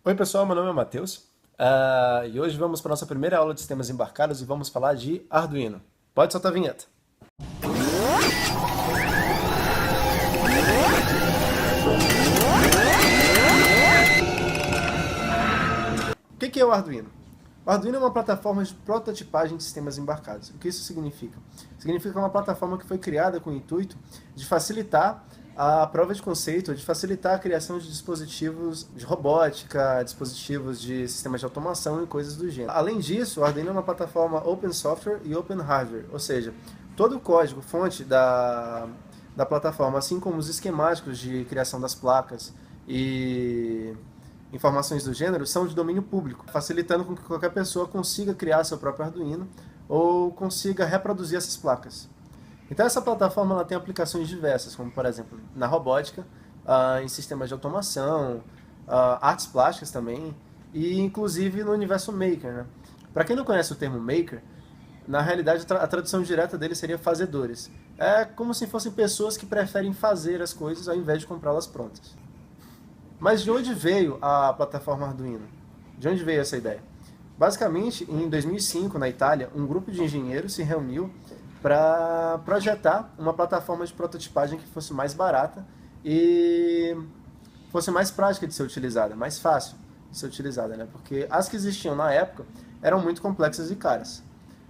Oi pessoal, meu nome é Matheus e hoje vamos para a nossa primeira aula de sistemas embarcados e vamos falar de Arduino. Pode soltar a vinheta. O que é o Arduino? O Arduino é uma plataforma de prototipagem de sistemas embarcados. O que isso significa? Significa que é uma plataforma que foi criada com o intuito de facilitar a prova de conceito, de facilitar a criação de dispositivos de robótica, dispositivos de sistemas de automação e coisas do gênero. Além disso, o Arduino é uma plataforma open software e open hardware, ou seja, todo o código fonte da plataforma, assim como os esquemáticos de criação das placas e informações do gênero, são de domínio público, facilitando com que qualquer pessoa consiga criar seu próprio Arduino ou consiga reproduzir essas placas. Então essa plataforma ela tem aplicações diversas, como por exemplo na robótica, em sistemas de automação, artes plásticas também, e inclusive no universo Maker. Né? Para quem não conhece o termo Maker, na realidade a tradução direta dele seria fazedores. É como se fossem pessoas que preferem fazer as coisas ao invés de comprá-las prontas. Mas de onde veio a plataforma Arduino? De onde veio essa ideia? Basicamente, em 2005, na Itália, um grupo de engenheiros se reuniu para projetar uma plataforma de prototipagem que fosse mais barata e fosse mais prática de ser utilizada, mais fácil de ser utilizada, né? Porque as que existiam na época eram muito complexas e caras.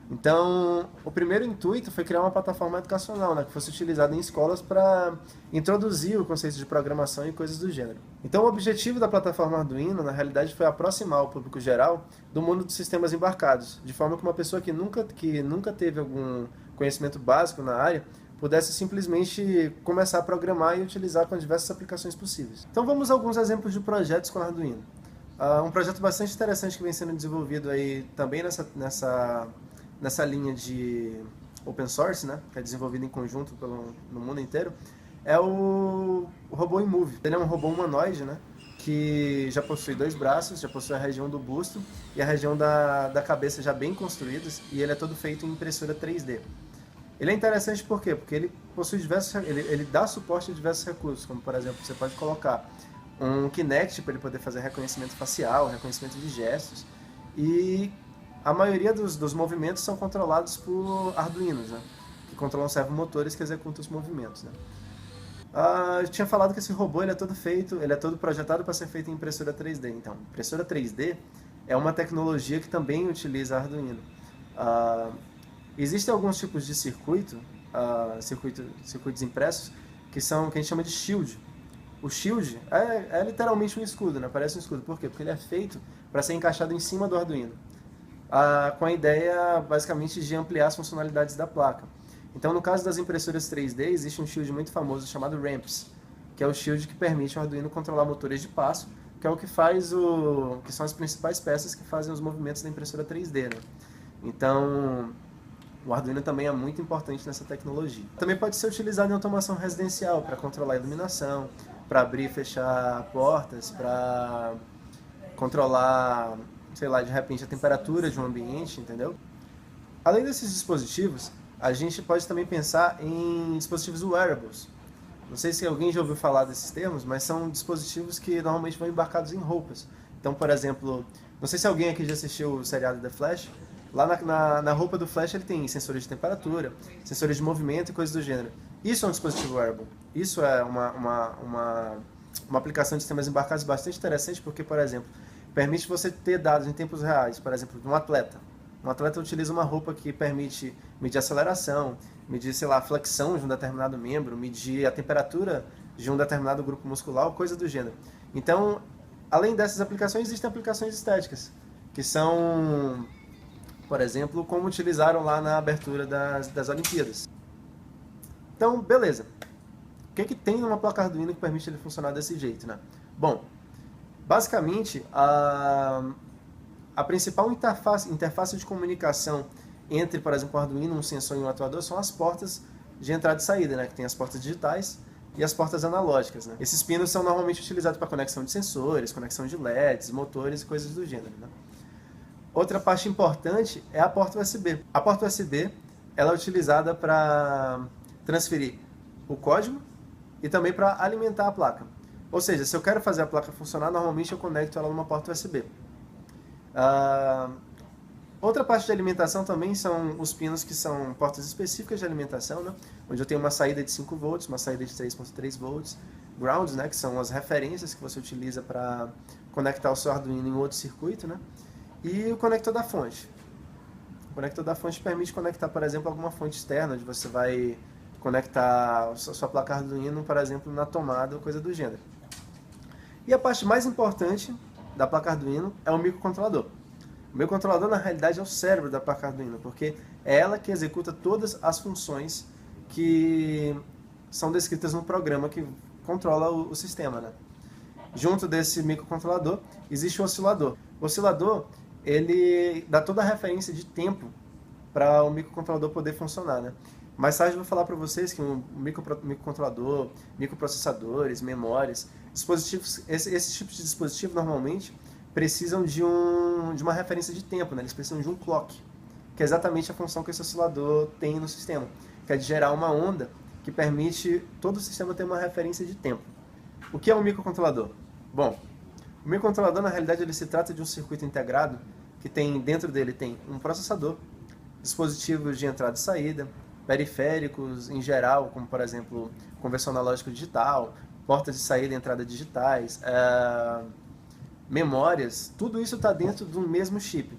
Então, o primeiro intuito foi criar uma plataforma educacional, né, que fosse utilizada em escolas para introduzir o conceito de programação e coisas do gênero. Então, o objetivo da plataforma Arduino, na realidade, foi aproximar o público geral do mundo dos sistemas embarcados, de forma que uma pessoa que nunca teve algum conhecimento básico na área pudesse simplesmente começar a programar e utilizar com diversas aplicações possíveis. Então, vamos a alguns exemplos de projetos com Arduino. Um projeto bastante interessante que vem sendo desenvolvido aí também nessa linha de open source, né, que é desenvolvido em conjunto no mundo inteiro, é o robô Imove. Ele é um robô humanoide, né, que já possui 2 braços, já possui a região do busto e a região da cabeça já bem construídos, e ele é todo feito em impressora 3D. Ele é interessante por quê? Porque ele possui ele dá suporte a diversos recursos, como por exemplo, você pode colocar um Kinect para ele poder fazer reconhecimento facial, reconhecimento de gestos, e a maioria dos movimentos são controlados por Arduinos, né? Que controlam servomotores que executam os movimentos. Né? Eu tinha falado que esse robô ele é todo projetado para ser feito em impressora 3D. Então, impressora 3D é uma tecnologia que também utiliza Arduino. Existem alguns tipos de circuitos impressos, que a gente chama de shield. O shield é literalmente um escudo, né? Parece um escudo. Por quê? Porque ele é feito para ser encaixado em cima do Arduino. Com a ideia, basicamente, de ampliar as funcionalidades da placa. Então, no caso das impressoras 3D, existe um shield muito famoso chamado RAMPS, que é o shield que permite ao Arduino controlar motores de passo, que é o que que são as principais peças que fazem os movimentos da impressora 3D. Né? Então, o Arduino também é muito importante nessa tecnologia. Também pode ser utilizado em automação residencial, para controlar a iluminação, para abrir e fechar portas, para controlar, sei lá, de repente a temperatura de um ambiente, entendeu? Além desses dispositivos, a gente pode também pensar em dispositivos wearables. Não sei se alguém já ouviu falar desses termos, mas são dispositivos que normalmente vão embarcados em roupas. Então, por exemplo, não sei se alguém aqui já assistiu o seriado The Flash, lá na roupa do Flash ele tem sensores de temperatura, sensores de movimento e coisas do gênero. Isso é um dispositivo wearable. Isso é uma aplicação de sistemas embarcados bastante interessante porque, por exemplo, permite você ter dados em tempos reais, por exemplo, de um atleta. Um atleta utiliza uma roupa que permite medir aceleração, medir, sei lá, a flexão de um determinado membro, medir a temperatura de um determinado grupo muscular, coisa do gênero. Então, além dessas aplicações, existem aplicações estéticas, que são, por exemplo, como utilizaram lá na abertura das Olimpíadas. Então, beleza. O que tem numa placa Arduino que permite ele funcionar desse jeito, né? Bom, basicamente, a principal interface de comunicação entre, por exemplo, o Arduino, um sensor e um atuador são as portas de entrada e saída, né? Que tem as portas digitais e as portas analógicas. Né? Esses pinos são normalmente utilizados para conexão de sensores, conexão de LEDs, motores e coisas do gênero. Né? Outra parte importante é a porta USB. A porta USB ela é utilizada para transferir o código e também para alimentar a placa. Ou seja, se eu quero fazer a placa funcionar, normalmente eu conecto ela numa porta USB. Outra parte de alimentação também são os pinos que são portas específicas de alimentação, né? Onde eu tenho uma saída de 5 volts, uma saída de 3.3 volts, grounds, né? Que são as referências que você utiliza para conectar o seu Arduino em outro circuito, né? E o conector da fonte. O conector da fonte permite conectar, por exemplo, alguma fonte externa, onde você vai conectar a sua placa Arduino, por exemplo, na tomada ou coisa do gênero. E a parte mais importante da placa Arduino é o microcontrolador. O microcontrolador, na realidade, é o cérebro da placa Arduino, porque é ela que executa todas as funções que são descritas no programa que controla o sistema, né? Junto desse microcontrolador, existe o oscilador. O oscilador, ele dá toda a referência de tempo para o microcontrolador poder funcionar, né? Mais tarde eu vou falar para vocês que um microcontrolador, microprocessadores, memórias, dispositivos, esses tipos de dispositivos normalmente precisam de uma referência de tempo, né? Eles precisam de um clock, que é exatamente a função que esse oscilador tem no sistema, que é de gerar uma onda que permite todo o sistema ter uma referência de tempo. O que é um microcontrolador? Bom, o microcontrolador, na realidade, ele se trata de um circuito integrado que tem, dentro dele tem um processador, dispositivos de entrada e saída, periféricos em geral, como, por exemplo, conversão analógico digital, portas de saída e entrada digitais, memórias, tudo isso está dentro do mesmo chip.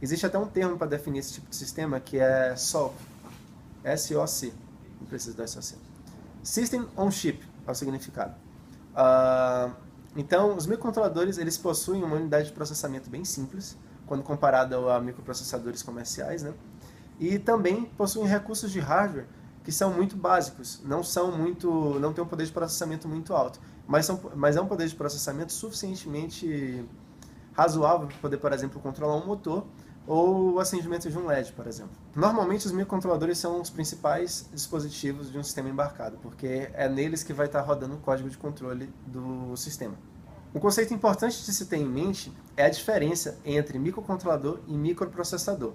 Existe até um termo para definir esse tipo de sistema, que é SoC, S-O-C, não precisa do SOC. System on Chip é o significado. Então, os microcontroladores, eles possuem uma unidade de processamento bem simples, quando comparado a microprocessadores comerciais, né? E também possuem recursos de hardware que são muito básicos, não têm um poder de processamento muito alto, mas é um poder de processamento suficientemente razoável para poder, por exemplo, controlar um motor ou o acendimento de um LED, por exemplo. Normalmente os microcontroladores são os principais dispositivos de um sistema embarcado, porque é neles que vai estar rodando o código de controle do sistema. Um conceito importante de se ter em mente é a diferença entre microcontrolador e microprocessador.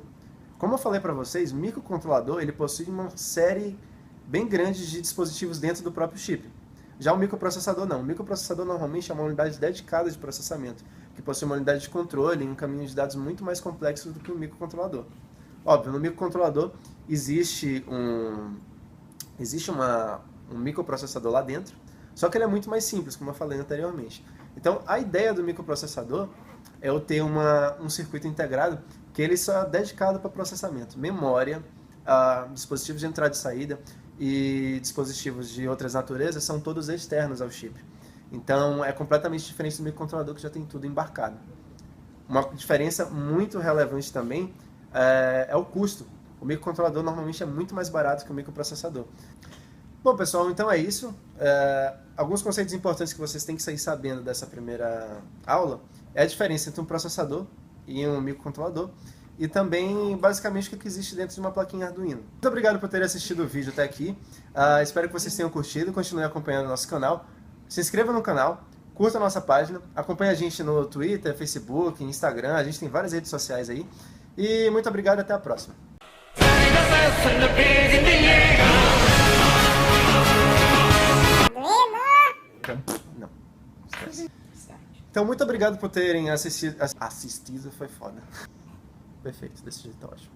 Como eu falei para vocês, o microcontrolador ele possui uma série bem grande de dispositivos dentro do próprio chip. Já o microprocessador não. O microprocessador normalmente é uma unidade dedicada de processamento, que possui uma unidade de controle e um caminho de dados muito mais complexo do que o microcontrolador. Óbvio, no microcontrolador existe um microprocessador lá dentro, só que ele é muito mais simples, como eu falei anteriormente. Então, a ideia do microprocessador é eu ter um circuito integrado que ele só é dedicado para processamento. Memória, dispositivos de entrada e saída e dispositivos de outras naturezas são todos externos ao chip. Então, é completamente diferente do microcontrolador, que já tem tudo embarcado. Uma diferença muito relevante também é o custo. O microcontrolador normalmente é muito mais barato que o microprocessador. Bom, pessoal, então é isso. Alguns conceitos importantes que vocês têm que sair sabendo dessa primeira aula é a diferença entre um processador e um microcontrolador e também, basicamente, o que existe dentro de uma plaquinha Arduino. Muito obrigado por terem assistido o vídeo até aqui. Espero que vocês tenham curtido, continuem acompanhando o nosso canal. Se inscreva no canal, curta a nossa página, acompanhe a gente no Twitter, Facebook, Instagram, a gente tem várias redes sociais aí. E muito obrigado e até a próxima. Não. Então, muito obrigado por terem assistido. Assistido foi foda. Perfeito, desse jeito tá ótimo.